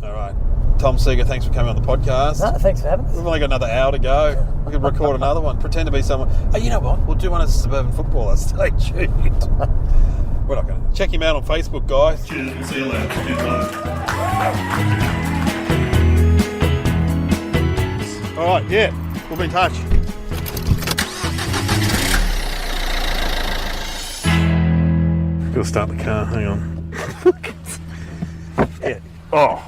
All right. Tom Seeger, thanks for coming on the podcast. No, thanks for having us. We've only got another hour to go. We could record another one. Pretend to be someone. Oh, you know what? We'll do one as a suburban footballer. Stay tuned. We're not going to. Check him out on Facebook, guys. Cheers. See you later. All right, yeah. We'll be in touch. Gotta start the car. Hang on. Yeah. Oh.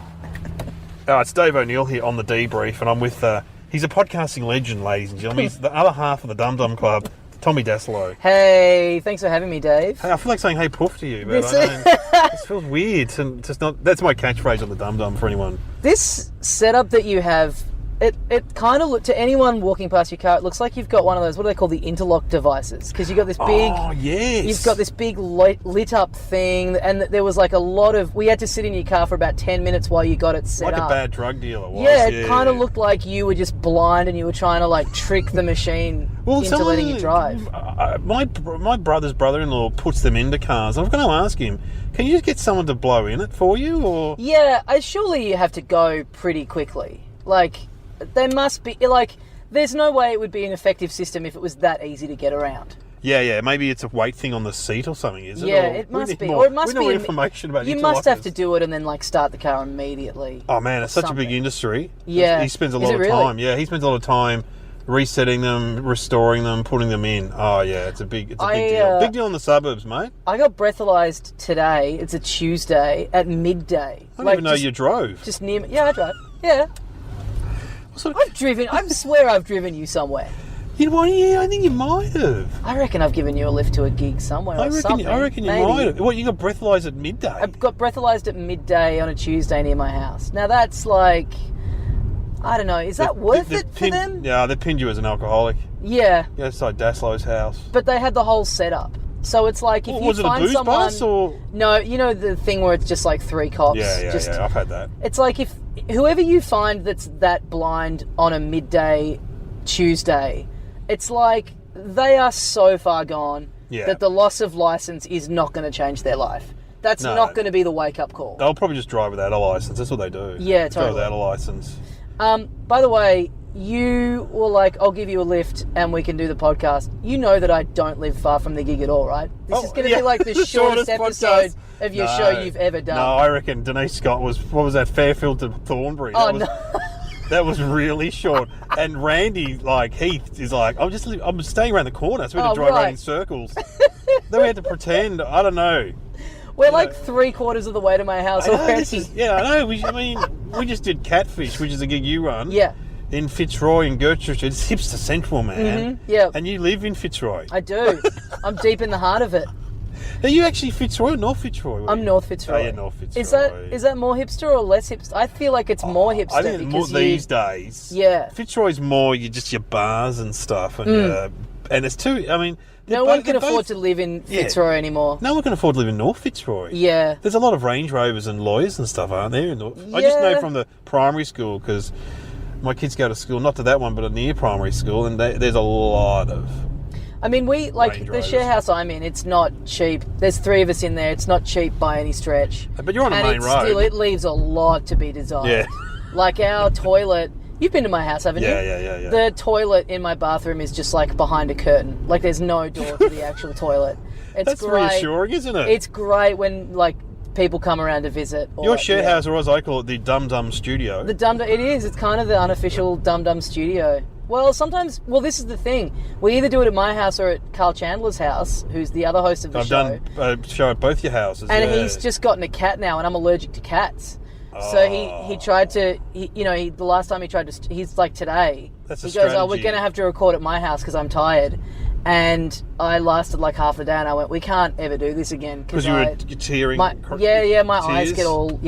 It's Dave O'Neill here on the Debrief, and I'm with, he's a podcasting legend, ladies and gentlemen. He's the other half of the Dum Dum Club, Tommy Dassalo. Hey, thanks for having me, Dave. Hey, I feel like saying hey poof to you, but this feels weird. And just not. That's my catchphrase on the Dum Dum for anyone. This setup that you have, it kind of look to anyone walking past your car. It looks like you've got one of those. What do they call the interlock devices? Because you've got this big. Oh yes. You've got this big lit up thing, and there was like a lot of. We had to sit in your car for about 10 minutes while you got it set up. up. Like a bad drug dealer was. Yeah, it kind of looked like you were just blind and you were trying to like trick the machine into letting you drive. My brother's brother-in-law puts them into cars. I'm going to ask him, can you just get someone to blow in it for you, or? Yeah, surely you have to go pretty quickly. Like. There must be, like, there's no way it would be an effective system if it was that easy to get around. Yeah, maybe it's a weight thing on the seat or something, is it? Yeah, it must be. Or it must be more information about it. You must have to do it and then, like, start the car immediately. Oh, man, it's such a big industry. Yeah. He spends a lot of time. Yeah, he spends a lot of time resetting them, restoring them, putting them in. Oh, yeah, it's a big deal. Big deal in the suburbs, mate. I got breathalyzed today. It's a Tuesday at midday. I didn't even know you drove. Just near me. Yeah, I drive. Yeah. I've driven. I swear I've driven you somewhere. I think you might have. I reckon I've given you a lift to a gig somewhere. I reckon you might have. What, you got breathalyzed at midday? I got breathalyzed at midday on a Tuesday near my house. Now that's like, I don't know. Is that worth it for them? Yeah, they pinned you as an alcoholic. Yeah. You outside Dassalo's house. But they had the whole setup. So it's like if you find someone... Was it a booze bus or...? No, you know the thing where it's just like three cops? Yeah, I've had that. It's like if whoever you find that's that blind on a midday Tuesday, it's like they are so far gone that the loss of licence is not going to change their life. That's not going to be the wake-up call. They'll probably just drive without a licence. That's what they do. Yeah, totally. Drive without a licence. By the way... You were like, I'll give you a lift and we can do the podcast. You know that I don't live far from the gig at all, right? This is going to be like the shortest episode of your show you've ever done. No, I reckon Denise Scott was, what was that, Fairfield to Thornbury? That was really short. And Randy, like, Heath is like, I'm staying around the corner, so we had to drive around in circles. Then we had to pretend, I don't know. We're like 3/4 of the way to my house already. I know. We just did Catfish, which is a gig you run. Yeah. In Fitzroy and Gertrude Street. It's hipster central, man. Mm-hmm, yeah. And you live in Fitzroy. I do. I'm deep in the heart of it. Are you actually Fitzroy or North Fitzroy? I'm North Fitzroy. Oh, yeah, North Fitzroy. Is that more hipster or less hipster? I feel like it's more hipster. I think more these days. Yeah. Fitzroy's more your bars and stuff. And it's too, I mean... No one can afford to live in Fitzroy anymore. No one can afford to live in North Fitzroy. Yeah. There's a lot of Range Rovers and lawyers and stuff, aren't there? I just know from the primary school, because... My kids go to school, not to that one, but near primary school, and there's a lot of... I mean, the share house I'm in, it's not cheap. There's 3 of us in there. It's not cheap by any stretch. But you're on a main road. It leaves a lot to be desired. Yeah. Like our toilet... You've been to my house, haven't you? Yeah. The toilet in my bathroom is just like behind a curtain. Like there's no door to the actual toilet. That's great. Reassuring, isn't it? It's great when, like... people come around to visit. Your share house, or as I call it, the Dum Dum Studio. It is. It's kind of the unofficial Dum Dum Studio. Well, sometimes... Well, this is the thing. We either do it at my house or at Karl Chandler's house, who's the other host of the show. I've done a show at both your houses. And he's just gotten a cat now, and I'm allergic to cats. Oh. So he tried to... the last time he tried to... He's like, today. That's a strategy. He goes, we're going to have to record at my house because I'm tired. And I lasted like half the day, and I went, we can't ever do this again because you're tearing. My eyes get all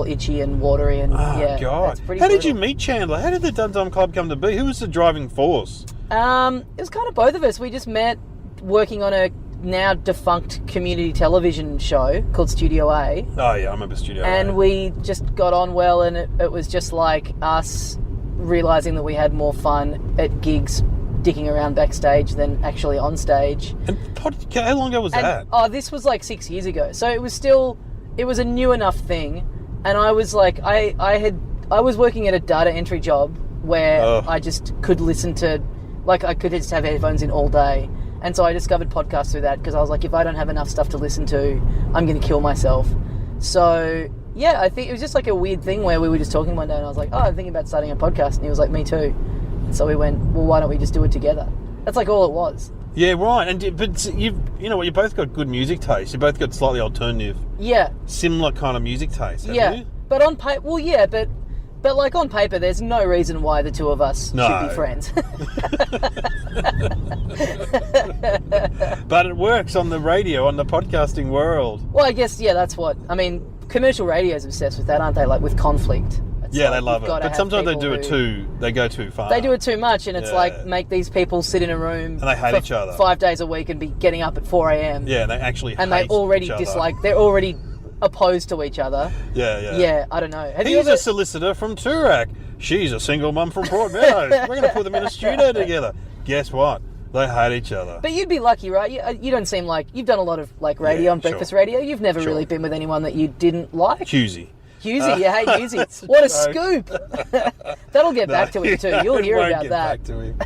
itchy and watery, and God, it's pretty. How did you meet Chandler? How did the Dum Dum Club come to be? Who was the driving force? It was kind of both of us. We just met working on a now defunct community television show called Studio A. Oh yeah, I remember Studio A. And we just got on well, and it was just like us realising that we had more fun at gigs dicking around backstage than actually on stage. And how long ago was that? Oh, this was like 6 years ago. So it was a new enough thing And I was like, I was working at a data entry job where I just could listen to, like, I could just have headphones in all day. And so I discovered podcasts through that because I was like, if I don't have enough stuff to listen to, I'm going to kill myself. So, yeah, I think it was just like a weird thing where we were just talking one day and I was like, I'm thinking about starting a podcast. And he was like, me too. And so we went, well, why don't we just do it together? That's like all it was. Yeah, right. But you know what? You both got good music taste. You both got slightly alternative, similar kind of music taste. Haven't you? But on paper, but like on paper, there's no reason why the two of us should be friends. But it works on the radio, on the podcasting world. Well, I guess that's what I mean. Commercial radio is obsessed with that, aren't they? Like with conflict. They love it. But sometimes they do it too. They go too far. They do it too much, and it's like make these people sit in a room and they hate each other 5 days a week and be getting up at 4 a.m. Yeah, and they actually hate they already each other. dislike. They're already opposed to each other. Yeah, I don't know. He's a solicitor from Toorak. She's a single mum from Port Meadows. We're going to put them in a studio together. Guess what? They hate each other. But you'd be lucky, right? You don't seem like... You've done a lot of like radio and breakfast radio. You've never really been with anyone that you didn't like. Hughesy. Hughesy, you hate Hughesy. What a scoop. That'll get back to him too. You'll hear about that. Back to him.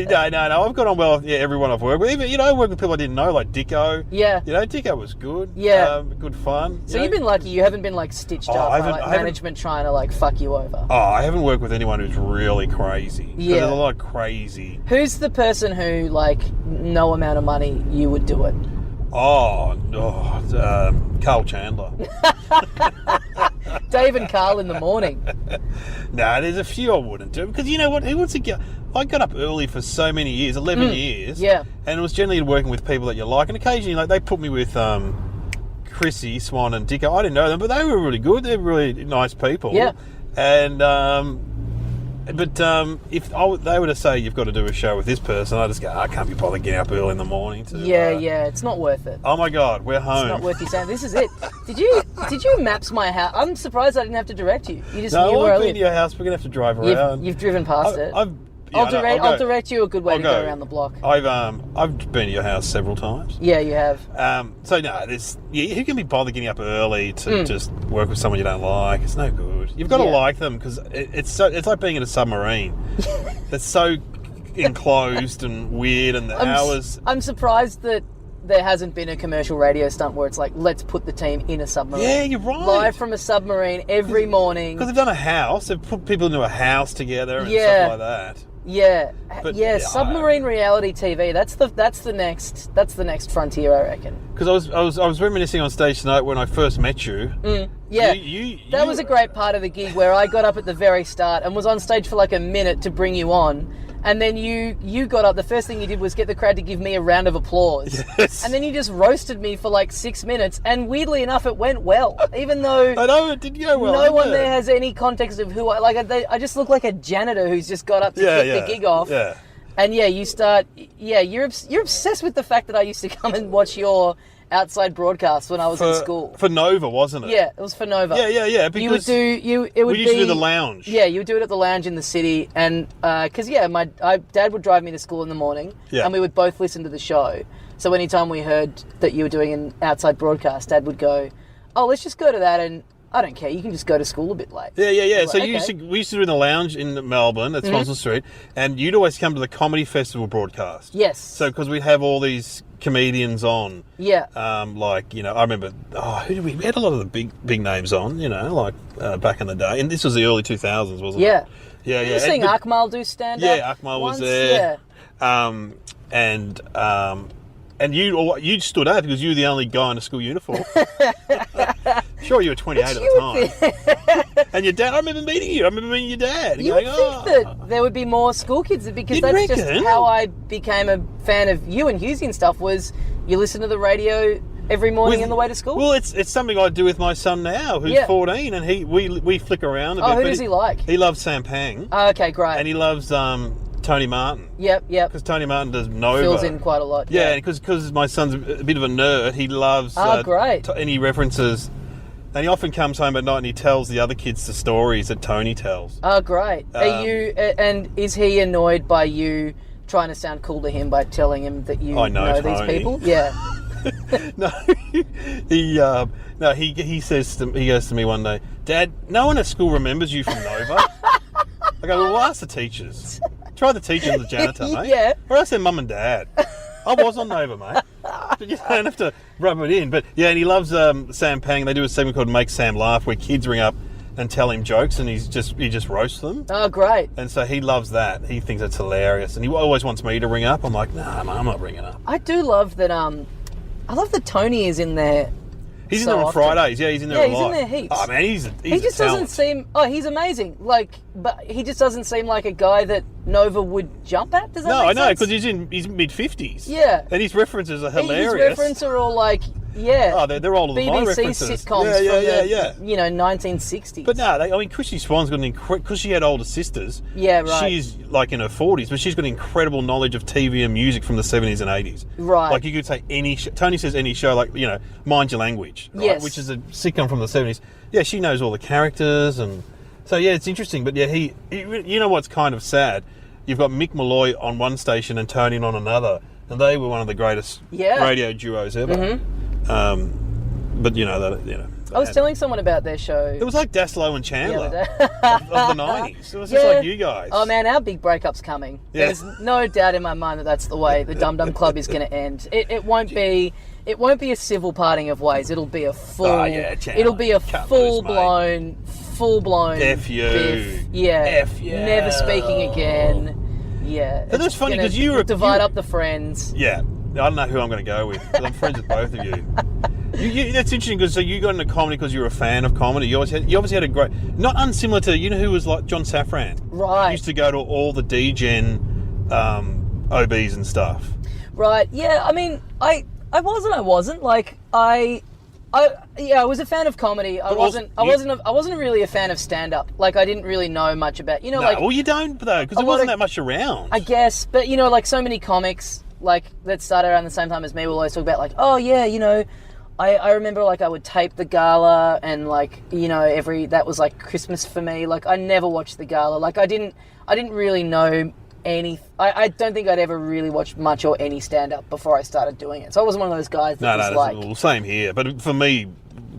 No. I've got on well with everyone I've worked with. Even, I work with people I didn't know, like Dicko. Yeah. Dicko was good. Yeah. Good fun. So you've been lucky. You haven't been like stitched up by like management trying to like fuck you over. Oh, I haven't worked with anyone who's really crazy. Yeah. There's a lot of crazy. Who's the person who, like, no amount of money you would do it? Karl Chandler. Dave and Karl in the morning. There's a few I wouldn't do because you know what? Who wants to get? I got up early for so many years, 11 years. Yeah. And it was generally working with people that you like, and occasionally, like, they put me with Chrissy, Swan, and Dicko. I didn't know them, but they were really good. They're really nice people. Yeah. And if they were to say you've got to do a show with this person, I just go, I can't be bothered getting up early in the morning to. It's not worth it. Oh my God, we're home. It's not worth you saying this is it. Did you maps my house? I'm surprised I didn't have to direct you. You just knew where I lived. I've been to your house. We're gonna have to drive around. You've driven past it. I'll direct you a good way to go around the block. I've been to your house several times. Yeah, you have. Who can be bothered getting up early to just work with someone you don't like? It's no good. You've got to like them because it's like being in a submarine. It's so enclosed and weird, and the hours. I'm surprised that there hasn't been a commercial radio stunt where it's like, let's put the team in a submarine. Yeah, you're right. Live from a submarine every morning. Because they've done a house. They've put people into a house together and stuff like that. Yeah, submarine reality TV. That's the next frontier, I reckon. Because I was reminiscing on stage tonight when I first met you. That was a great part of the gig where I got up at the very start and was on stage for like a minute to bring you on. And then you got up. The first thing you did was get the crowd to give me a round of applause. Yes. And then you just roasted me for like 6 minutes. And weirdly enough, it went well. Even though I know it did go well. No one there has any context of who I just look like a janitor who's just got up to kick the gig off. Yeah. And you're obsessed with the fact that I used to come and watch your outside broadcasts when I was in school. For Nova, wasn't it? Yeah, it was for Nova. Yeah. Because we used to do the lounge. Yeah, you would do it at the lounge in the city, and because my dad would drive me to school in the morning, and we would both listen to the show. So anytime we heard that you were doing an outside broadcast, Dad would go, "Oh, let's just go to that," and I don't care. You can just go to school a bit late. Yeah. So we used to do it in the lounge in Melbourne at Swanston Street, and you'd always come to the comedy festival broadcast. Yes. So because we'd have all these comedians on. Yeah. I remember. Who did we had a lot of the big names on. Back in the day, and this was the early 2000s, wasn't it? Yeah. You seeing Akmal do stand up? Yeah, Akmal was there. Yeah. And you stood out because you were the only guy in a school uniform. Sure, you were 28 at the time. And your dad, I remember meeting you. I remember meeting your dad. You would think that there would be more school kids because that's just how I became a fan of you and Hughesy and stuff was you listen to the radio every morning on the way to school? Well, it's something I do with my son now, who's 14, and we flick around a bit. Who does he like? He loves Sam Pang. Oh, okay, great. And he loves Tony Martin. Yep. Because Tony Martin does Nova. Fills in quite a lot. Yeah, because my son's a bit of a nerd, he loves... great. And he references... And he often comes home at night and he tells the other kids the stories that Tony tells. Oh, great. Is he annoyed by you trying to sound cool to him by telling him that you know these people? Yeah. No, he says he goes to me one day, Dad, no one at school remembers you from Nova. I go, well, ask the teachers. Try the teacher and the janitor, mate. Yeah. Or ask their mum and dad. I was on Nova, mate. But you don't have to rub it in. But yeah, and he loves Sam Pang. They do a segment called Make Sam Laugh, where kids ring up and tell him jokes, and he just roasts them. Oh, great. And so he loves that. He thinks it's hilarious. And he always wants me to ring up. I'm like, nah, I'm not ringing up. I do love that, I love that Tony is in there. He's in there on Fridays. Yeah, he's in there a lot. Yeah, he's in there heaps. Oh, man, he's he just doesn't seem... Oh, he's amazing. But he just doesn't seem like a guy that Nova would jump at. Does that make sense? No, I know, because he's in his mid-50s. Yeah. And his references are hilarious. His references are all like... Yeah. Oh, they're older than my references. BBC sitcoms from the 1960s. But no, Chrissy Swan's got because she had older sisters. Yeah, right. She's like in her 40s, but she's got incredible knowledge of TV and music from the 70s and 80s. Right. Like you could say any Tony says any show, like, Mind Your Language, right? Yes. Which is a sitcom from the 70s. Yeah, she knows all the characters, and so yeah, it's interesting. But yeah, he you know what's kind of sad? You've got Mick Molloy on one station and Tony on another, and they were one of the greatest radio duos ever. Mm-hmm. But I was telling someone about their show. It was like Dassalo and Chandler of the 90s. It was just like you guys. Oh man, our big breakup's coming. Yeah. There's no doubt in my mind that that's the way the Dum Dum Club is going to end. It won't be a civil parting of ways. It'll be a full. Oh, yeah, it'll be a full blown. F you. Biff. Yeah. F you. Never speaking again. Yeah. But that's funny because you divide up the friends. Yeah. I don't know who I'm going to go with, because I'm friends with both of you. That's interesting, because you got into comedy because you were a fan of comedy. You obviously had a great... Not unsimilar to... who was like John Safran? Right. He used to go to all the D-Gen OBs and stuff. Right, yeah. I mean, I wasn't. Like, I was a fan of comedy. I wasn't really a fan of stand-up. Like, I didn't really know much about... well, you don't, though, because there wasn't that much around. I guess, but, like, so many comics... like that started around the same time as me will always talk about like, oh yeah, I remember like I would tape the gala and like, that was like Christmas for me. Like I never watched the gala. Like I didn't really know any. I don't think I'd ever really watched much or any stand up before I started doing it. So I wasn't one of those guys that well, same here. But for me,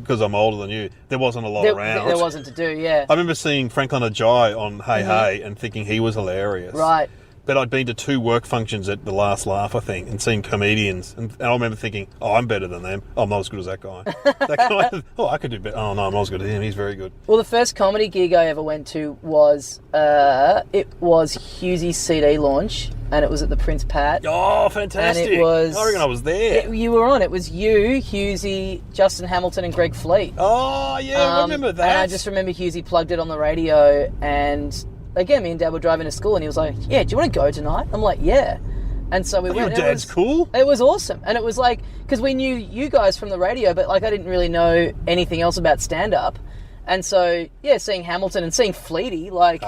because I'm older than you, there wasn't a lot around. There wasn't to do, yeah. I remember seeing Franklin Ajayi on Hey Hey and thinking he was hilarious. Right. But I'd been to 2 work functions at The Last Laugh, I think, and seen comedians. And I remember thinking, oh, I'm better than them. Oh, I'm not as good as that guy. That guy, I could do better. Oh, no, I'm not as good as him. He's very good. Well, the first comedy gig I ever went to was, Hughesy's CD launch, and it was at the Prince Pat. Oh, fantastic. And it was... I reckon I was there. You were on. It was you, Hughesy, Justin Hamilton, and Greg Fleet. Oh, yeah, I remember that. And I just remember Hughesy plugged it on the radio, and... Again, me and Dad were driving to school and he was like, yeah, do you want to go tonight? I'm like, yeah. And so we went. Your dad's cool? It was awesome. And it was like, because we knew you guys from the radio, but like I didn't really know anything else about stand-up. And so, yeah, seeing Hamilton and seeing Fleety, like,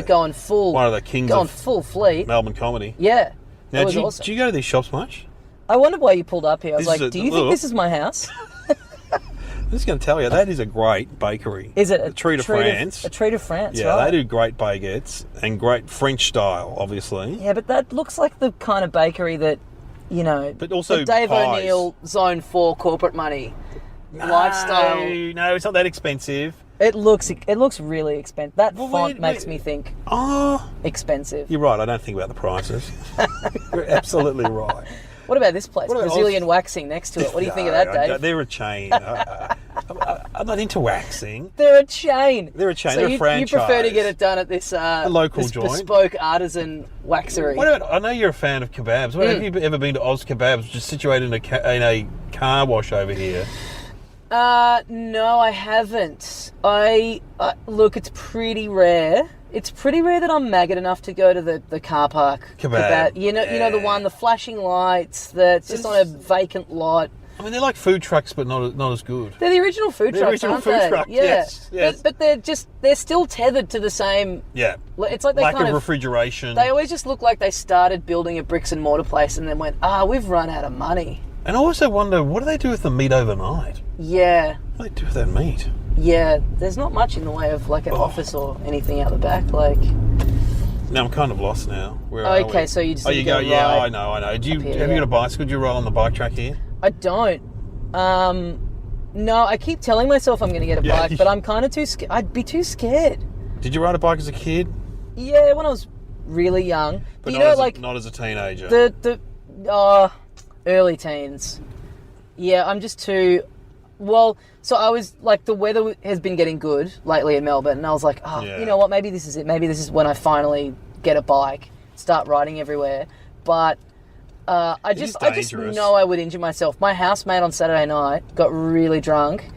going full... One of the kings going full Fleet. Melbourne comedy. Yeah. Now, do you go to these shops much? I wondered why you pulled up here. I was like, do you think this is my house? I'm just going to tell you, that is a great bakery. Is it? A treat of France. A treat of France, yeah, right? They do great baguettes and great French style, obviously. Yeah, but that looks like the kind of bakery that, But also the Dave O'Neill Zone 4 corporate money lifestyle. No, it's not that expensive. It looks really expensive. That font makes me think expensive. You're right, I don't think about the prices. You're absolutely right. What about this place? Brazilian waxing next to it. What do you think of that, Dave? They're a chain. I'm not into waxing. They're a chain. They're a chain. So they're a franchise. You prefer to get it done at this local joint, bespoke artisan waxery. What about? I know you're a fan of kebabs. Have you ever been to Oz Kebabs, which is situated in a car wash over here? No, I haven't. Look, it's pretty rare. It's pretty rare that I'm maggot enough to go to the car park kebab. You know the one, the flashing lights, that's just on a vacant lot. I mean, they're like food trucks, but not as good. They're the original food trucks, aren't they? Truck, yeah. Yes. But they're still tethered to the same... Yeah. It's like they lack of refrigeration. They always just look like they started building a bricks and mortar place and then went, we've run out of money. And I also wonder, what do they do with the meat overnight? Yeah. What do they do with that meat? Yeah, there's not much in the way of like an office or anything out the back. Like, now I'm kind of lost now. Where okay, are we? so you just you go. Yeah, I know. Do you have you got a bicycle? Do you ride on the bike track here? I don't. No, I keep telling myself I'm going to get a bike, but I'm kind of too scared. I'd be too scared. Did you ride a bike as a kid? Yeah, when I was really young. But not as a teenager. Early teens. Yeah, I'm just too... Well, so I was like, the weather has been getting good lately in Melbourne, and I was like, you know what, maybe this is it. Maybe this is when I finally get a bike, start riding everywhere. But I just know I would injure myself. My housemate on Saturday night got really drunk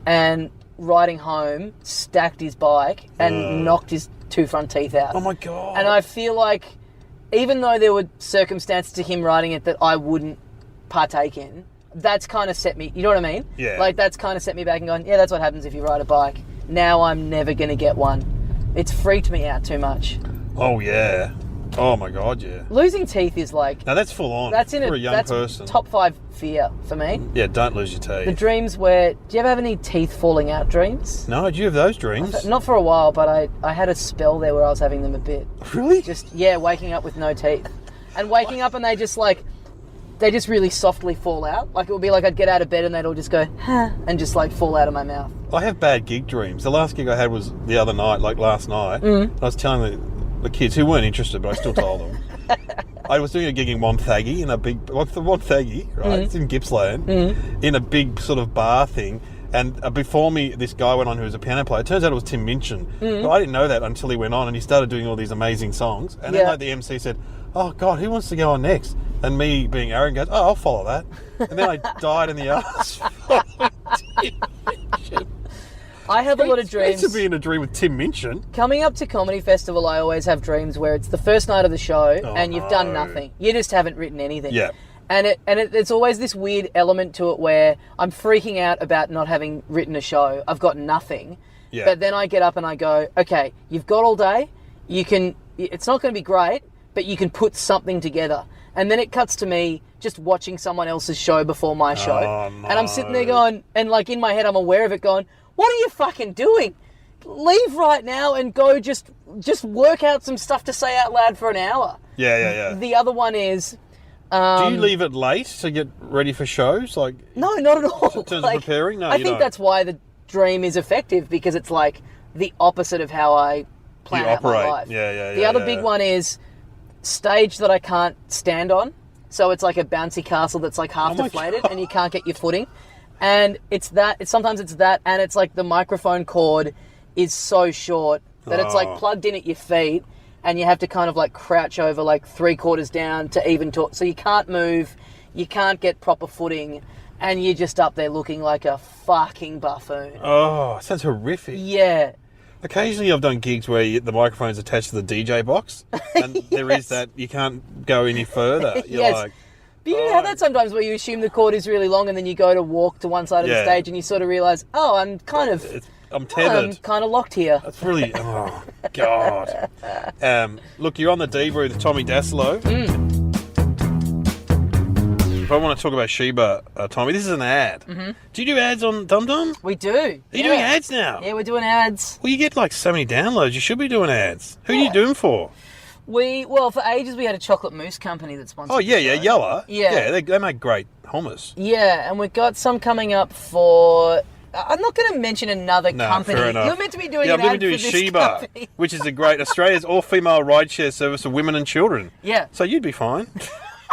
and riding home stacked his bike and knocked his 2 front teeth out. Oh my God. And I feel like even though there were circumstances to him riding it that I wouldn't partake in, that's kind of set me, you know what I mean? Yeah. Like, that's kind of set me back and going, yeah, that's what happens if you ride a bike. Now I'm never going to get one. It's freaked me out too much. Oh, yeah. Oh, my God, yeah. Losing teeth is like... Now, that's full on that's for a young person. Top 5 fear for me. Yeah, don't lose your teeth. The dreams where... Do you ever have any teeth falling out dreams? No, do you have those dreams? Not for a while, but I had a spell there where I was having them a bit. Really? Just, yeah, waking up with no teeth. And waking up and they just like... They just really softly fall out. Like, it would be like I'd get out of bed and they'd all just go, huh, and just like fall out of my mouth. I have bad gig dreams. The last gig I had was the other night, like last night. I was telling the kids who weren't interested, but I still told them. I was doing a gig in Wonthaggi, in a big... Wonthaggi, right? It's in Gippsland. In a big sort of bar thing. And before me, this guy went on who was a piano player. It turns out it was Tim Minchin. But I didn't know that until he went on and he started doing all these amazing songs. And then like the MC said, oh, God, who wants to go on next? And me, being arrogant, goes, oh, I'll follow that. And then I died in the arse. I have a lot of dreams. To be in a dream with Tim Minchin. Coming up to Comedy Festival, I always have dreams where it's the first night of the show and you've done nothing. You just haven't written anything. Yeah. And it's always this weird element to it where I'm freaking out about not having written a show. I've got nothing. Yeah. But then I get up and I go, okay, you've got all day. It's not going to be great, but you can put something together. And then it cuts to me just watching someone else's show before my show. Oh, no. And I'm sitting there going, and like in my head I'm aware of it going, what are you fucking doing? Leave right now and go just work out some stuff to say out loud for an hour. Yeah. The other one is... do you leave it late to get ready for shows? Like, no, not at all. In terms of preparing? No, I think that's why the dream is effective, because it's like the opposite of how I plan out my life. Yeah. The other big one is stage that I can't stand on. So it's like a bouncy castle that's like half deflated and you can't get your footing. And sometimes it's that, and it's like the microphone cord is so short that it's like plugged in at your feet and you have to kind of like crouch over like 3/4 down to even talk. So you can't move, you can't get proper footing, and you're just up there looking like a fucking buffoon. Oh, sounds horrific. Yeah. Occasionally I've done gigs where the microphone's attached to the DJ box and there is that, you can't go any further. You're like... But you have that sometimes where you assume the cord is really long and then you go to walk to one side of the stage and you sort of realise, I'm tethered. I'm kind of locked here. That's really... Oh, God. Look, you're on the Debrief with Tommy Dassalo. If I want to talk about Sheba, Tommy, this is an ad. Do you do ads on Dum Dum? We do. Are you doing ads now? Yeah, we're doing ads. Well, you get like so many downloads. You should be doing ads. Who are you doing for? For ages we had a chocolate mousse company that sponsored. Oh, yeah, Yella. Yeah. They make great hummus. Yeah, and we've got some coming up for... I'm not going to mention another company. Fair enough. You're meant to be doing an ad for this Sheba, company. which is a great Australia's all-female rideshare service for women and children. Yeah. So you'd be fine.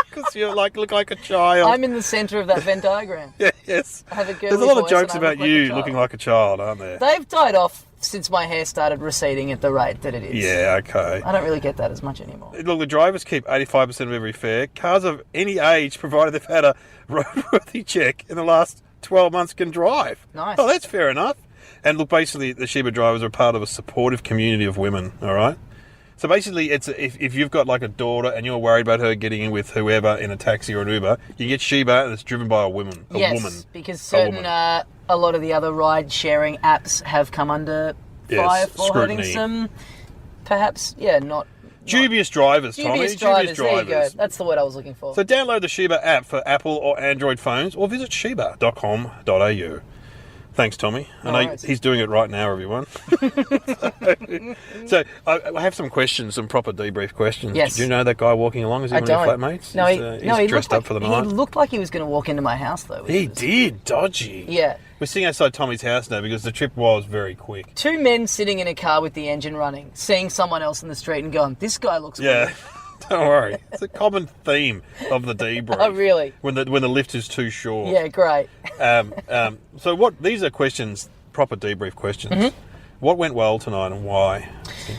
Because you look like a child. I'm in the centre of that Venn diagram. Yes. I have a There's a lot of jokes about you looking like a child, aren't there? They've died off since my hair started receding at the rate that it is. Yeah, okay. I don't really get that as much anymore. Look, the drivers keep 85% of every fare. Cars of any age, provided they've had a roadworthy check in the last 12 months, can drive. Nice. Oh, that's fair enough. And look, basically, the Sheba drivers are part of a supportive community of women, all right? So basically, it's if you've got like a daughter and you're worried about her getting in with whoever in a taxi or an Uber, you get Sheba and it's driven by a woman. Yes, because a lot of the other ride-sharing apps have come under fire for having some, perhaps, not... Dubious drivers, Tommy. Dubious drivers, there you go. That's the word I was looking for. So download the Sheba app for Apple or Android phones or visit sheba.com.au. Thanks, Tommy. I know he's doing it right now, everyone. So I have some questions, some proper debrief questions. Yes. Do you know that guy walking along? Is he one of your flatmates? No, he's dressed up for the night. He looked like he was going to walk into my house, though. He did. Dodgy. Yeah. We're sitting outside Tommy's house now because the trip was very quick. Two men sitting in a car with the engine running, seeing someone else in the street and going, this guy looks weird. Yeah. Don't worry. It's a common theme of the debrief. Oh, really? When the lift is too short. Yeah, great. So what? These are questions, proper debrief questions. Mm-hmm. What went well tonight and why?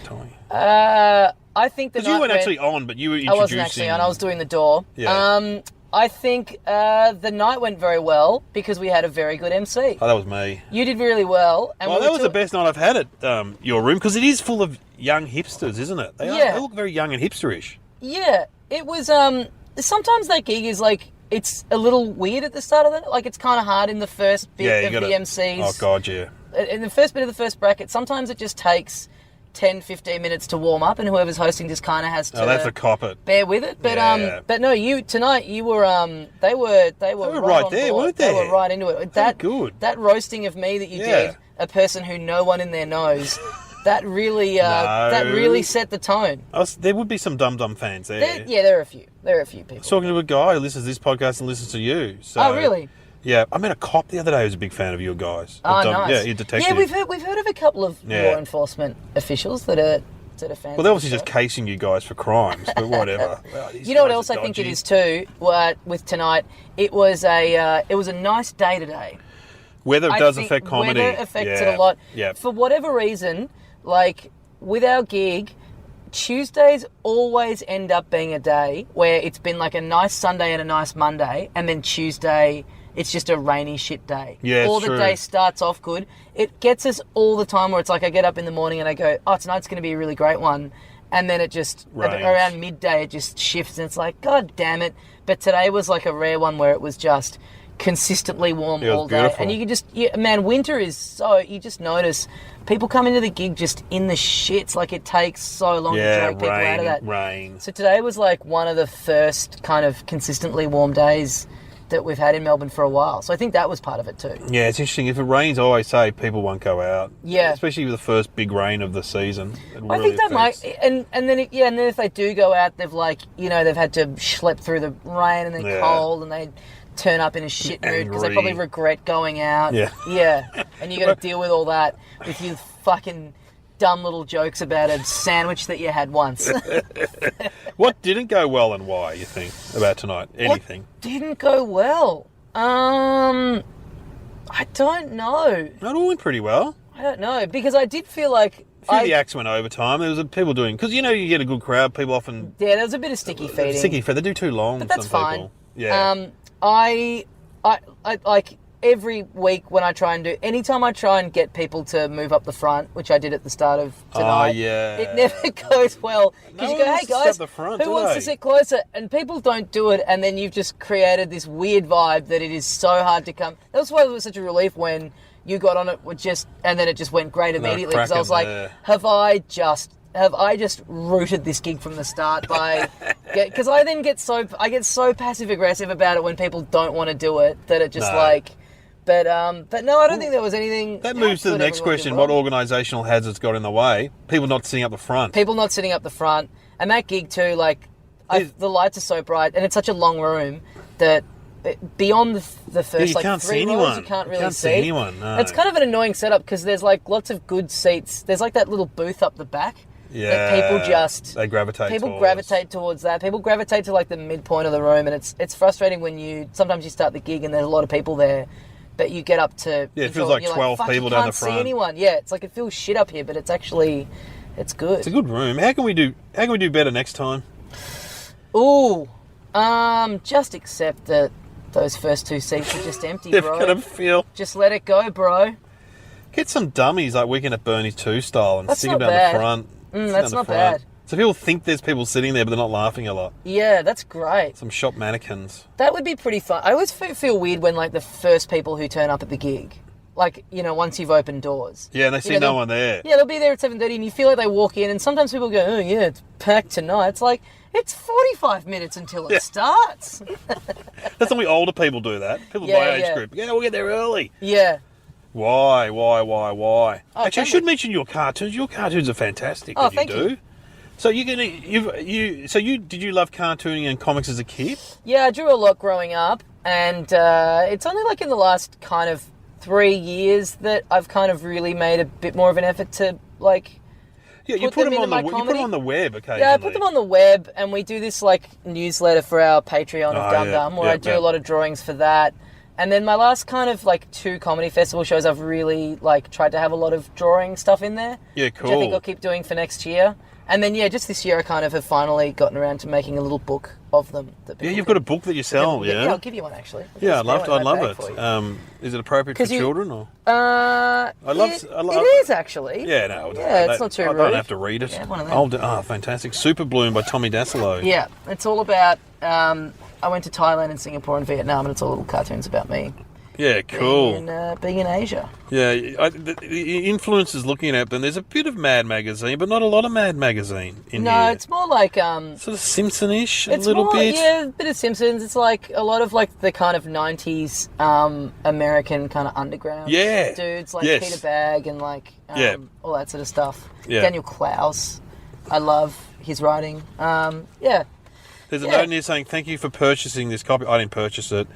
Tommy. I think the night you weren't actually on, but you were introducing... I wasn't actually on. I was doing the door. Yeah. I think the night went very well because we had a very good MC. Oh, that was me. You did really well. And that was the best night I've had at your room because it is full of young hipsters, isn't it? They look very young and hipsterish. Yeah, it was. Sometimes that gig is like, it's a little weird at the start of it. Like, it's kind of hard in the first bit of the MCs. Oh, God, yeah. In the first bit of the first bracket, sometimes it just takes 10, 15 minutes to warm up, and whoever's hosting just kind of has to. Oh, that's a cop it. Bear with it, but no, you tonight you were they were right there, weren't they? They were right into it. That good. That roasting of me that you did, a person who no one in there knows. That really set the tone. There would be some Dum Dum fans there. There are a few. There are a few people. I was talking to a guy who listens to this podcast and listens to you. So, oh, really? Yeah, I met a cop the other day who was a big fan of you guys. Oh, nice. Yeah, you're detective. Yeah, we've heard of a couple of law enforcement officials that are fans. Well, they're obviously just casing you guys for crimes, but whatever. You know what else I think it is too? With tonight, it was a nice day today. Weather does affect comedy. Weather affects it a lot. Yeah. For whatever reason, like with our gig, Tuesdays always end up being a day where it's been like a nice Sunday and a nice Monday, and then Tuesday it's just a rainy shit day. Yeah, or the day starts off good. It gets us all the time where it's like I get up in the morning and I go, oh, tonight's going to be a really great one. And then it just, around midday, it just shifts and it's like, God damn it. But today was like a rare one where it was just consistently warm all day. Beautiful. And you could just, winter is so, you just notice people come into the gig just in the shits. Like it takes so long to drag people out of that. Rain. So today was like one of the first kind of consistently warm days that we've had in Melbourne for a while. So I think that was part of it too. Yeah, it's interesting. If it rains, I always say people won't go out. Yeah. Especially with the first big rain of the season. I think that might, and then if they do go out, they've they've had to schlep through the rain and they're cold and they turn up in a shit mood because they probably regret going out. Yeah. Yeah. And you got to deal with all that with your fucking dumb little jokes about a sandwich that you had once. What didn't go well and why, you think, about tonight? Anything? What didn't go well? I don't know. It all went pretty well. I don't know, because I did feel like... A few of the acts went overtime. There was people doing... Because, you get a good crowd, people often... Yeah, there was a bit of sticky feeding. Sticky feed. They do too long, but that's fine. People. Yeah. I like... Every week when I try and anytime I try and get people to move up the front, which I did at the start of tonight, it never goes well. Because you go, hey guys, who wants to sit closer? And people don't do it, and then you've just created this weird vibe that it is so hard to come. That's why it was such a relief when you got on it and then it just went great immediately, because I was like, have I just rooted this gig from the start by... Because I then get so passive aggressive about it when people don't want to do it that it just But no, I don't think there was anything... That moves to the next question. What organisational hazards got in the way? People not sitting up the front. People not sitting up the front. And that gig too, the lights are so bright and it's such a long room that beyond the first 3 rows, you can't really see anyone. No. It's kind of an annoying setup because there's lots of good seats. There's that little booth up the back. Yeah, that people they gravitate towards that. People gravitate to the midpoint of the room, and it's frustrating when sometimes you start the gig and there's a lot of people there. But you get up to... Yeah, it feels like 12 people down the front. You can't see anyone. Yeah, it's like it feels shit up here, but it's actually... It's good. It's a good room. How can we do better next time? Ooh. Just accept that those first 2 seats are just empty, bro. They're gonna feel... Just let it go, bro. Get some dummies like Weekend at Bernie's 2 style and stick them down the front. That's not bad. So people think there's people sitting there, but they're not laughing a lot. Yeah, that's great. Some shop mannequins. That would be pretty fun. I always feel weird when the first people who turn up at the gig, once you've opened doors. Yeah, and they see no one there. Yeah, they'll be there at 7:30, and you feel like they walk in, and sometimes people go, "Oh yeah, it's packed tonight." It's like it's 45 minutes until it starts. That's only older people do that. People my age group. Yeah, we'll get there early. Yeah. Why? Oh, Actually, I should mention your cartoons. Your cartoons are fantastic. Oh, that thank you. So did you love cartooning and comics as a kid? Yeah, I drew a lot growing up, and it's only like in the last kind of 3 years that I've kind of really made a bit more of an effort to like. Yeah, you put them on the web occasionally. Yeah, I put them on the web, and we do this like newsletter for our Patreon of Dum Dum, where I do a lot of drawings for that. And then my last kind of like 2 comedy festival shows, I've really like tried to have a lot of drawing stuff in there. Yeah, cool. Which I think I'll keep doing for next year. And then, just this year I kind of have finally gotten around to making a little book of them. You've got a book that you sell, yeah? Yeah, I'll give you one, actually. Yeah, I'd love it. Is it appropriate for children? Or? It is, actually. Yeah, no. It's not too rude. I don't have to read it. Yeah, one of them. Fantastic. Super Bloom by Tommy Dassalo. Yeah, it's all about... I went to Thailand and Singapore and Vietnam, and it's all little cartoons about me. Yeah, cool. Being in Asia. Yeah, the influences looking at them, there's a bit of Mad Magazine, but not a lot of Mad Magazine in here. No, it's more like... sort of Simpson-ish, a little bit. Yeah, a bit of Simpsons. It's like a lot of like the kind of 90s American kind of underground dudes, like Peter Bagg and like all that sort of stuff. Yeah. Daniel Klaus. I love his writing. There's a note in here saying, thank you for purchasing this copy. I didn't purchase it.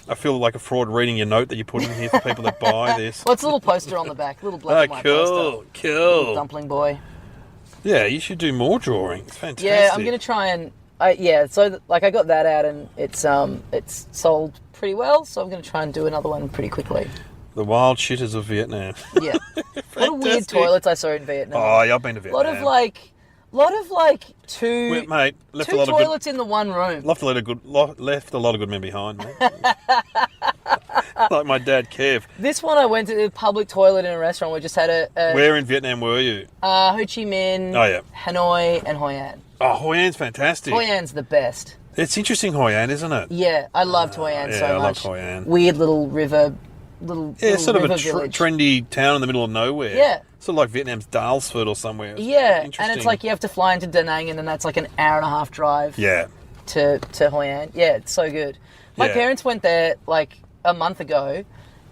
I feel like a fraud reading your note that you put in here for people that buy this. Well, it's a little poster on the back, little black and white poster. Cool. Little dumpling boy. Yeah, you should do more drawing. It's fantastic. Yeah, I'm going to try and... I got that out and it's sold pretty well, so I'm going to try and do another one pretty quickly. The wild shitters of Vietnam. Yeah. What a weird toilets I saw in Vietnam. Oh, yeah, I've been to Vietnam. A lot of two toilets in the one room. Left a lot of good men behind, mate. Like my dad, Kev. This one I went to the public toilet in a restaurant. We just had a... Where in Vietnam were you? Ho Chi Minh, Hanoi, and Hoi An. Oh, Hoi An's fantastic. Hoi An's the best. It's interesting, Hoi An, isn't it? Yeah, I loved Hoi An so much. I love Hoi An. Weird little river... sort of a trendy town in the middle of nowhere. Yeah. Sort of like Vietnam's Dalesford or somewhere. Yeah, and it's like you have to fly into Da Nang and then that's like an hour and a half drive to Hoi An. Yeah, it's so good. My parents went there like a month ago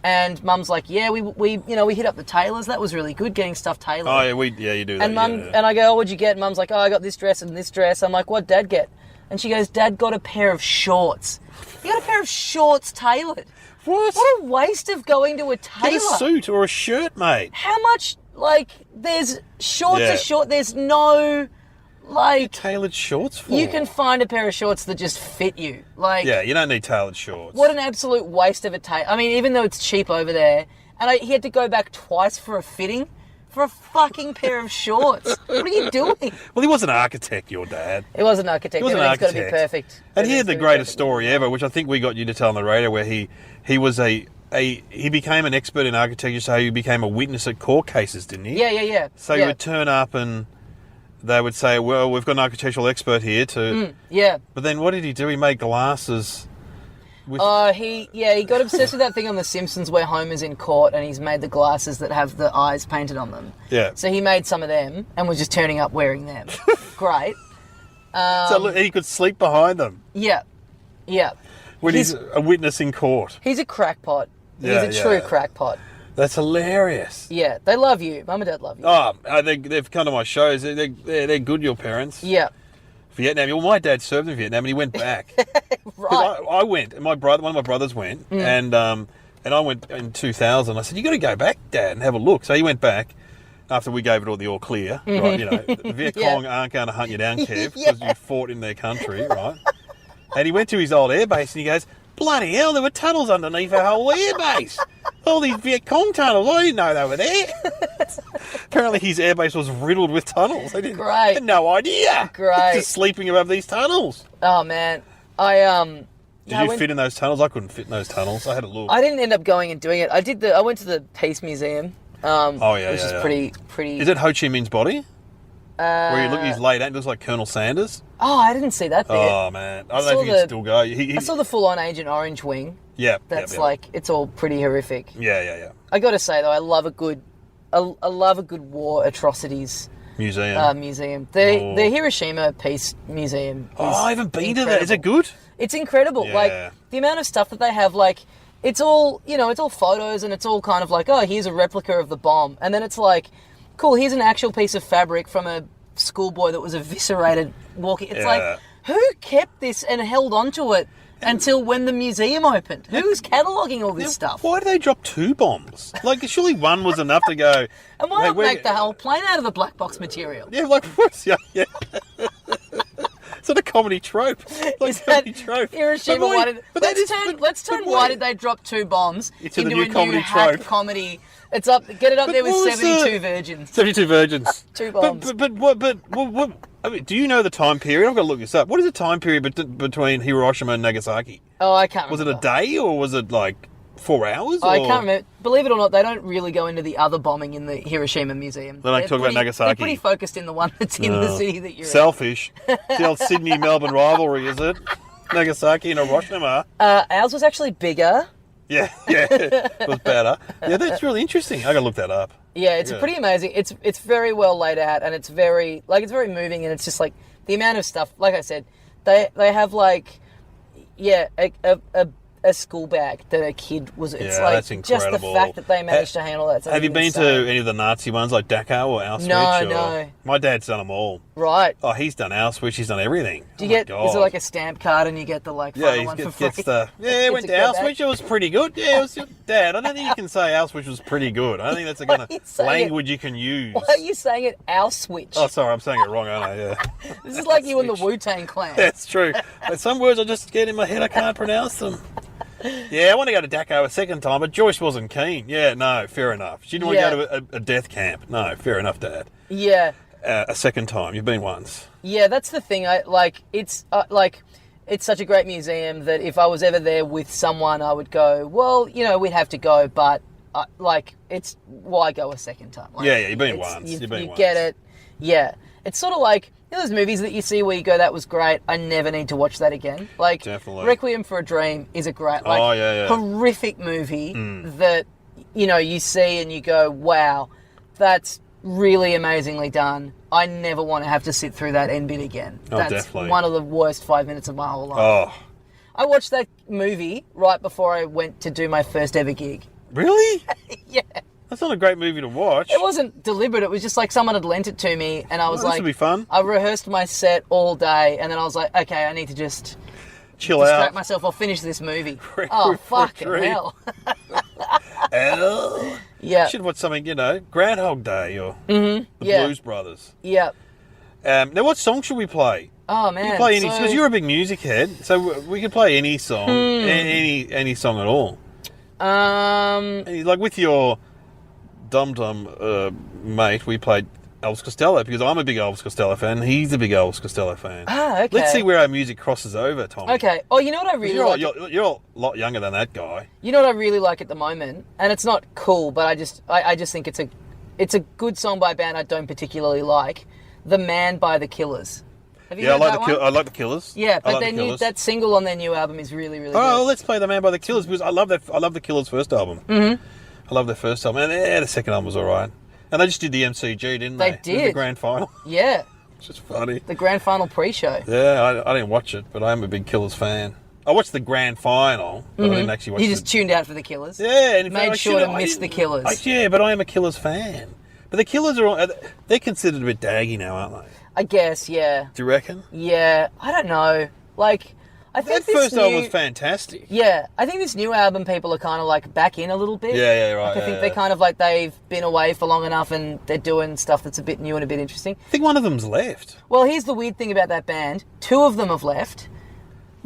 and Mum's like, we hit up the tailors. That was really good, getting stuff tailored. Oh, yeah, you do that. And and I go, what'd you get? And Mum's like, I got this dress and this dress. I'm like, what'd Dad get? And she goes, Dad got a pair of shorts. You got a pair of shorts tailored? What a waste of going to a tailor. Get a suit or a shirt, mate. How much, there's shorts are short. There's no, tailored shorts for? You can find a pair of shorts that just fit you. You don't need tailored shorts. What an absolute waste of a tailor. I mean, even though it's cheap over there, and he had to go back twice for a fitting. For a fucking pair of shorts. What are you doing? Well, he was an architect, your dad. He was an architect. Everything's got to be perfect. And he had the greatest story ever, which I think we got you to tell on the radio, where he became an expert in architecture, so he became a witness at court cases, didn't he? Yeah. So he would turn up and they would say, well, we've got an architectural expert here to... But then what did he do? He made glasses... He got obsessed with that thing on The Simpsons where Homer's in court and he's made the glasses that have the eyes painted on them. Yeah. So he made some of them and was just turning up wearing them. Great. So he could sleep behind them. Yeah. When he's a witness in court. He's a crackpot. He's a true crackpot. That's hilarious. Yeah, they love you. Mum and Dad love you. Oh, they've come to my shows. They're good, your parents. Yeah. Vietnam. Well, my dad served in Vietnam and he went back. Right. I went, and one of my brothers went, and I went in 2000. I said, you got to go back, Dad, and have a look. So he went back after we gave it all the all clear. Right, the Viet Cong aren't going to hunt you down, Kev, because you fought in their country, right? And he went to his old airbase and he goes, bloody hell, there were tunnels underneath our whole airbase. All these Viet Cong tunnels. I didn't know they were there. Apparently his airbase was riddled with tunnels. They had no idea. Great. Just sleeping above these tunnels. Oh, man. Did you fit in those tunnels? I couldn't fit in those tunnels. I had a look. I didn't end up going and doing it. I went to the Peace Museum. Which is pretty. Is it Ho Chi Minh's body? Where you look, he's laid out. It looks like Colonel Sanders. Oh, I didn't see that bit. Oh, man. I don't know if you can still go. I saw the full-on Agent Orange wing. Yeah. That's it's all pretty horrific. Yeah. I got to say, though, I love a good war atrocities museum. The Hiroshima Peace Museum is I haven't been to that. Is it good? It's incredible. Yeah. The amount of stuff that they have, it's all, it's all photos and it's all kind of like, oh, here's a replica of the bomb. And then it's like, cool, here's an actual piece of fabric from a schoolboy that was eviscerated walking. It's like, who kept this and held onto it until when the museum opened? Who's cataloguing all this stuff? Why did they drop 2 bombs? Like, surely one was enough to go... And why not make the whole plane out of the black box material? Yeah, like, what's... Yeah. It's not a comedy trope. Hiroshima, let's turn why did they drop 2 bombs into the a new comedy hack trope. Comedy. Get it up there with 72 virgins. 72 virgins. 2 bombs. But what... I mean, do you know the time period? I've got to look this up. What is the time period between Hiroshima and Nagasaki? Oh, I can't remember. Was it a day or was it like 4 hours? I can't remember. Believe it or not, they don't really go into the other bombing in the Hiroshima Museum. They don't talk about Nagasaki. They're pretty focused in the one that's in the city that you're Selfish. The old Sydney-Melbourne rivalry, is it? Nagasaki and Hiroshima. Ours was actually bigger. Yeah, it was better. Yeah, that's really interesting. I got to look that up. Yeah, it's pretty amazing. It's very well laid out, and it's very moving, and it's just like the amount of stuff. Like I said, they have like, a school bag that a kid was. It's like that's incredible. Just the fact that they managed to handle that. Have you been to any of the Nazi ones like Dachau or Auschwitz? No. My dad's done them all. Right. Oh, he's done Auschwitz. He's done everything. Do you get? Is it like a stamp card and you get the final one for free? Went to Auschwitz. It was pretty good. Yeah, it was. Dad, I don't think you can say Auschwitz was pretty good. I don't think that's the kind of language you can use. Why are you saying it Auschwitz? Oh, sorry, I'm saying it wrong, aren't I? Yeah. This is like you and the Wu-Tang Clan. That's true. But some words I just get in my head. I can't pronounce them. Yeah, I want to go to Dachau a second time, but Joyce wasn't keen. Yeah, no, fair enough. She didn't want to go to a death camp. No, fair enough, Dad. Yeah. A second time. You've been once. Yeah, that's the thing. It's such a great museum that if I was ever there with someone, I would go, well, we'd have to go, but it's why go a second time? You've been once. You get it. Yeah. It's sort of like, those movies that you see where you go, that was great, I never need to watch that again. Like, definitely. Requiem for a Dream is a great, horrific movie that, you see and you go, wow, that's really amazingly done. I never want to have to sit through that end bit again. That's definitely one of the worst 5 minutes of my whole life. Oh. I watched that movie right before I went to do my first ever gig. Really? Yeah. That's not a great movie to watch. It wasn't deliberate. It was just like someone had lent it to me, and I was like, "This will be fun." I rehearsed my set all day, and then I was like, "Okay, I need to just distract myself. I'll finish this movie." Fucking hell! Yeah. Should watch something, Groundhog Day or the Blues Brothers. Yeah. Now, what song should we play? Oh man, you play any because you're a big music head, so we could play any song, any song at all. Like with your Dum Dum mate, we played Elvis Costello because I'm a big Elvis Costello fan. And he's a big Elvis Costello fan. Okay. Let's see where our music crosses over, Tommy. Okay. Oh, you know what I really like? You're a lot younger than that guy. You know what I really like at the moment, and it's not cool, but I just think it's a good song by a band I don't particularly like. The Man by the Killers. Have you heard that one? I like the Killers. Yeah, but that single on their new album is really, really good. Oh, let's play The Man by the Killers because I love the Killers' first album. Mm-hmm. I love their first album. And the second album was all right. And they just did the MCG, didn't they? They did. The grand final. Yeah. It's just funny. The grand final pre-show. Yeah, I didn't watch it, but I am a big Killers fan. I watched the grand final, but I didn't actually watch it. You just tuned out for the Killers? Yeah. And made sure to miss the Killers. But I am a Killers fan. But the Killers they're considered a bit daggy now, aren't they? I guess, yeah. Do you reckon? Yeah. I don't know. I think that first album was fantastic. Yeah, I think this new album people are kind of back in a little bit. Yeah, right. I think they're kind of they've been away for long enough and they're doing stuff that's a bit new and a bit interesting. I think one of them's left. Well, here's the weird thing about that band. 2 of them have left.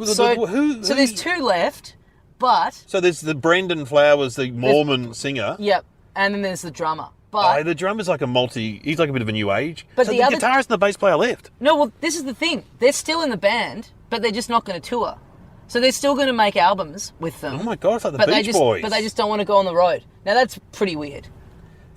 So there's 2 left, but... So there's the Brendan Flowers, the Mormon singer. Yep, and then there's the drummer. But the drummer's he's like a bit of a new age. But so the guitarist and the bass player left. No, well, this is the thing. They're still in the band, but they're just not going to tour. So they're still going to make albums with them. Oh my God, it's like the Beach Boys. But they just don't want to go on the road. Now that's pretty weird.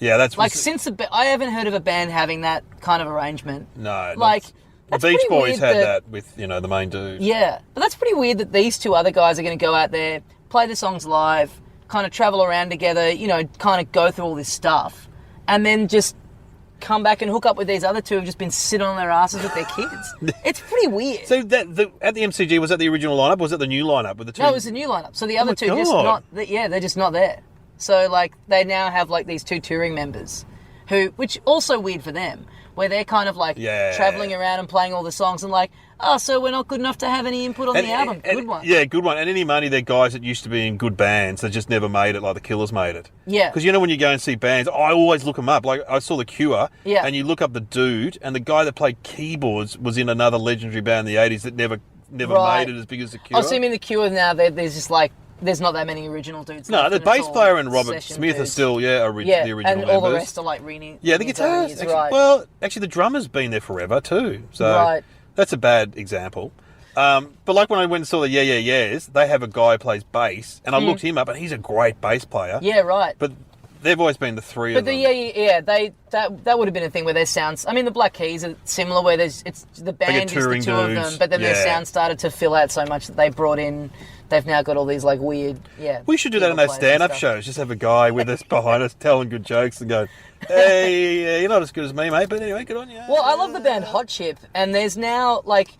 Yeah, that's... I haven't heard of a band having that kind of arrangement. No. The Beach Boys had that with, the main dude. Yeah, but that's pretty weird that these 2 other guys are going to go out there, play the songs live, kind of travel around together, kind of go through all this stuff, and then just come back and hook up with these other two who've just been sitting on their asses with their kids. It's pretty weird. So at the MCG, was that the original lineup, or was that the new lineup with the two? No, it was the new lineup. So the other two just not. They're just not there. So like they now have like these two touring members, which also weird for them, where they're kind of like traveling around and playing all the songs and like, oh, so we're not good enough to have any input on the album. Good one. Yeah, good one. And any money, they're guys that used to be in good bands that just never made it, like the Killers made it. Yeah. Because when you go and see bands, I always look them up. Like I saw The Cure, and you look up the dude, and the guy that played keyboards was in another legendary band in the 80s that never made it as big as The Cure. Oh, so you mean The Cure now, there's just like, there's not that many original dudes. No, the bass player and Robert Smith are still, the original members. And all the rest are like really... Yeah, the guitarists. Well, actually the drummer's been there forever too. So that's a bad example. But like when I went and saw the Yeah Yeah Yeahs, they have a guy who plays bass, and I looked him up, and he's a great bass player. Yeah, right. But they've always been the three of them. But that would have been a thing where their sounds... I mean, the Black Keys are similar, where it's the band is the two of them, but then their sound started to fill out so much that they brought in... They've now got all these like weird, We should do that in those stand-up shows. Just have a guy with us behind us telling good jokes and go, hey, you're not as good as me, mate, but anyway, good on you. Well, I love the band Hot Chip, and there's now like...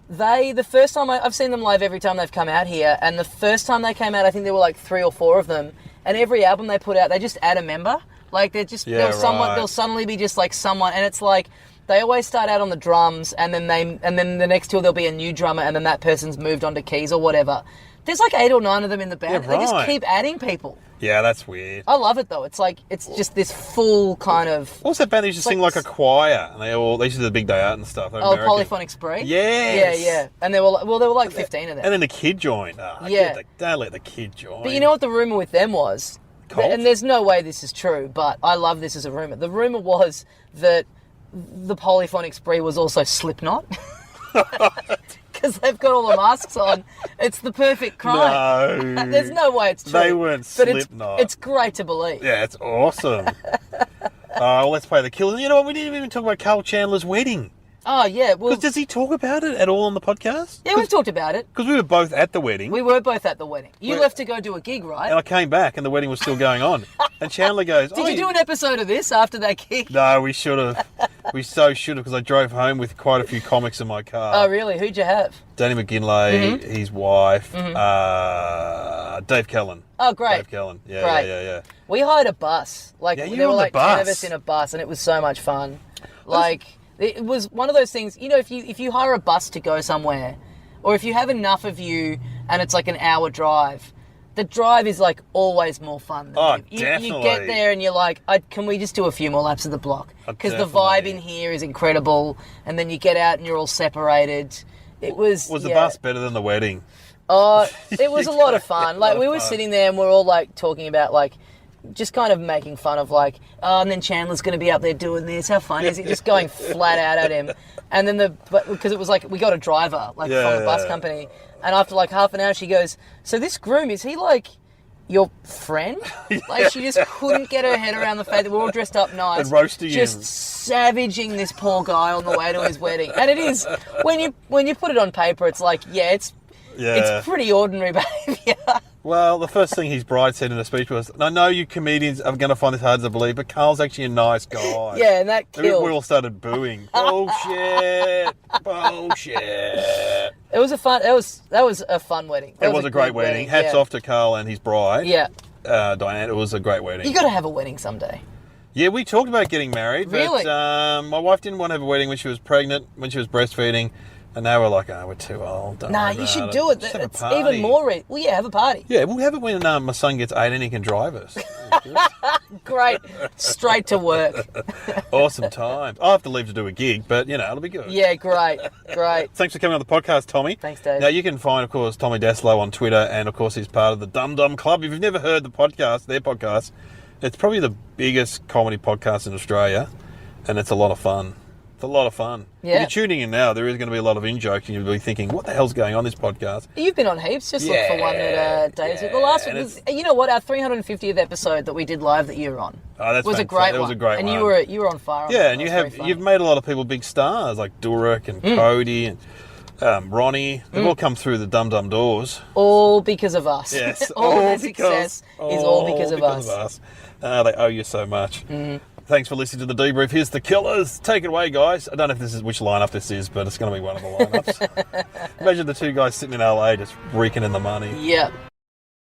the first time I've seen them live every time they've come out here, and the first time they came out, I think there were like 3 or 4 of them, and every album they put out, they just add a member. Like they'll suddenly be just like someone, and it's like they always start out on the drums, and then the next tour there'll be a new drummer, and then that person's moved on to keys or whatever. There's like 8 or 9 of them in the band. They just keep adding people. Yeah, that's weird. I love it though. It's like it's just this full kind of. What's that band that used to sing like a choir? And they used to do the big day out and stuff. Polyphonic Spree. Yes. Yeah. And there were like 15 of them. And then the kid joined. Don't let the kid join. But you know what the rumor with them was? Cult? And there's no way this is true, but I love this as a rumor. The rumor was that the Polyphonic Spree was also Slipknot. Because they've got all the masks on. It's the perfect crime. No. There's no way it's true. They weren't Slipknot. It's great to believe. Yeah, it's awesome. Let's play the Killers. You know what? We didn't even talk about Karl Chandler's wedding. Oh, yeah. Well, does he talk about it at all on the podcast? Yeah, we've talked about it. Because we were both at the wedding. We were both at the wedding. You left to go do a gig, right? And I came back and the wedding was still going on. And Chandler goes... Did you do an episode of this after that gig? No, we should have. We so should have, because I drove home with quite a few comics in my car. Oh, really? Who'd you have? Danny McGinley, his wife, Dave Kellen. Oh, great. Dave Kellen. Yeah. We hired a bus. There were like 10 of us in a bus, and it was so much fun. It was one of those things, if you hire a bus to go somewhere, or if you have enough of you and it's like an hour drive, the drive is like always more fun. Definitely. You get there and you're like, can we just do a few more laps of the block? Because the vibe in here is incredible, and then you get out and you're all separated. It was... Was the bus better than the wedding? It was a lot of fun. Like, we were sitting there and we're all like talking about like, just kind of making fun of like, and then Chandler's going to be up there doing this. How fun is it? Just going flat out at him. And then because it was like, we got a driver from the bus company. And after like half an hour, she goes, so this groom, is he like your friend? Like, she just couldn't get her head around the fact that we're all dressed up nice. And roasting just him. Savaging this poor guy on the way to his wedding. And it is, when you put it on paper, it's like, it's pretty ordinary behaviour. Well, the first thing his bride said in the speech was, I know you comedians are going to find this hard to believe, but Karl's actually a nice guy. Yeah, and that killed. We all started booing. Bullshit. It was a fun. That was a fun wedding. It was a great wedding. Hats off to Karl and his bride. Yeah. Diane, it was a great wedding. You got to have a wedding someday. Yeah, we talked about getting married. Really? But my wife didn't want to have a wedding when she was pregnant, when she was breastfeeding. And they were like, we're too old. You should do it. It's even more... have a party. Yeah, we'll have it when my son gets 8 and he can drive us. Great. Straight to work. Awesome times. I'll have to leave to do a gig, but, it'll be good. Yeah, great. Thanks for coming on the podcast, Tommy. Thanks, Dave. Now, you can find, of course, Tommy Dassalo on Twitter, and, of course, he's part of the Dum Dum Club. If you've never heard their podcast, it's probably the biggest comedy podcast in Australia, and it's a lot of fun. It's a lot of fun. Yeah. If you're tuning in now, there is going to be a lot of in-jokes, and you'll be thinking, what the hell's going on this podcast? You've been on heaps. Just look for one that Dave's... The last one was... You know what? Our 350th episode that we did live that you were on was a great one. It was a great one. And you were on fire. Yeah, and you've made a lot of people big stars, like Durek and Cody and Ronnie. They've all come through the Dum Dum doors. All because of us. Yes. all their success is all because of us. They owe you so much. Thanks for listening to the debrief. Here's the killers. Take it away, guys. I don't know if this is which lineup this is, but it's going to be one of the lineups. Imagine the two guys sitting in LA just reeking in the money. Yeah.